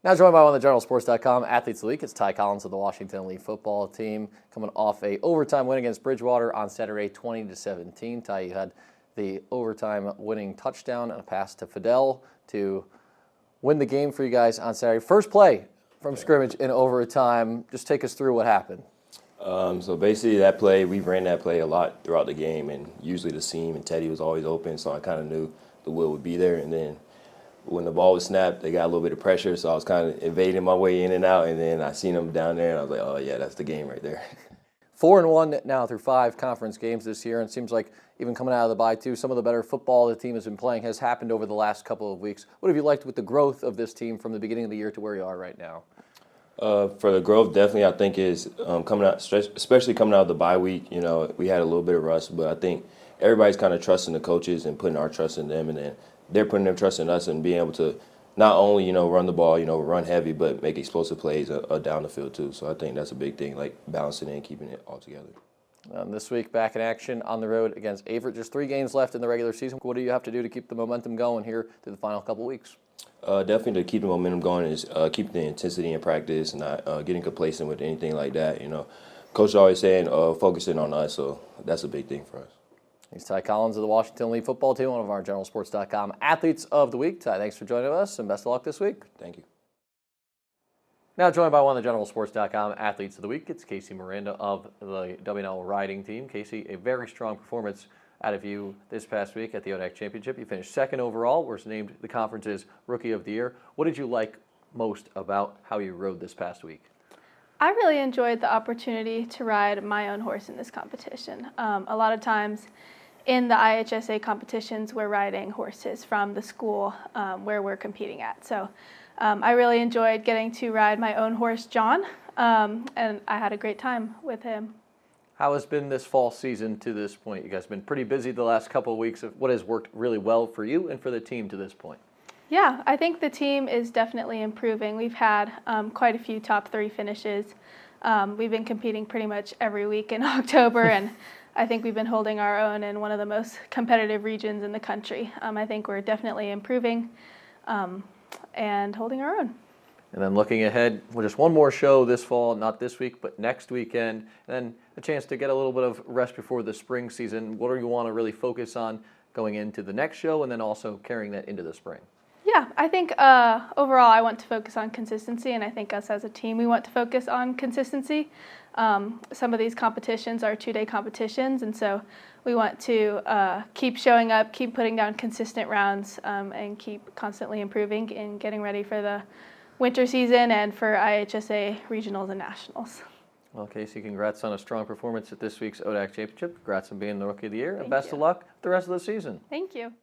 Now joined by ODAC Athletes of the Week, it's Ty Collins of the Washington Elite football team, coming off a overtime win against Bridgewater on Saturday, 20-17. Ty, you had the overtime winning touchdown and a pass to Fidel to win the game for you guys on Saturday. First play from scrimmage in overtime. Just take us through what happened. So basically that play, we ran that play a lot throughout the game, and usually the seam and Teddy was always open, so I kind of knew the will would be there. And then when the ball was snapped, they got a little bit of pressure, so I was kind of evading my way in and out, and then I seen them down there, and I was like, oh, yeah, that's the game right there. 4-1 now through 5 conference games this year, and it seems like even coming out of the bye, too, some of the better football the team has been playing has happened over the last couple of weeks. What have you liked with the growth of this team from the beginning of the year to where you are right now? For the growth, definitely, I think is coming out, especially coming out of the bye week. You know, we had a little bit of rust, but I think everybody's kind of trusting the coaches and putting our trust in them, and then they're putting their trust in us and being able to not only, run the ball, run heavy, but make explosive plays down the field too. So I think that's a big thing, like balancing it and keeping it all together. This week, back in action on the road against Averett. Just 3 games left in the regular season. What do you have to do to keep the momentum going here through the final couple weeks? Definitely to keep the momentum going is keeping the intensity in practice, not getting complacent with anything like that. Coach is always saying focusing on us, so that's a big thing for us. He's Ty Collins of the Washington Elite football team, one of our GeneralSports.com Athletes of the Week. Ty, thanks for joining us, and best of luck this week. Thank you. Now joined by one of the GeneralSports.com Athletes of the Week, it's Kaycie Miranda of the W&L Riding team. Kaycie, a very strong performance out of you this past week at the ODAC Championship. You finished 2nd overall, was named the conference's Rookie of the Year. What did you like most about how you rode this past week? I really enjoyed the opportunity to ride my own horse in this competition. A lot of times in the IHSA competitions, we're riding horses from the school where we're competing at. So I really enjoyed getting to ride my own horse, John, and I had a great time with him. How has been this fall season to this point? You guys have been pretty busy the last couple of weeks. What has worked really well for you and for the team to this point? Yeah, I think the team is definitely improving. We've had quite a few top 3 finishes. We've been competing pretty much every week in October, and I think we've been holding our own in one of the most competitive regions in the country. I think we're definitely improving and holding our own. And then looking ahead, well, just one more show this fall, not this week, but next weekend, and then a chance to get a little bit of rest before the spring season. What do you want to really focus on going into the next show and then also carrying that into the spring? Yeah, I think overall I want to focus on consistency, and I think us as a team, we want to focus on consistency. Some of these competitions are 2-day competitions, and so we want to keep showing up, keep putting down consistent rounds, and keep constantly improving and getting ready for the winter season and for IHSA regionals and nationals. Well, Kaycie, congrats on a strong performance at this week's ODAC Championship. Congrats on being the Rookie of the Year, and best Thank you. of luck the rest of the season. Thank you.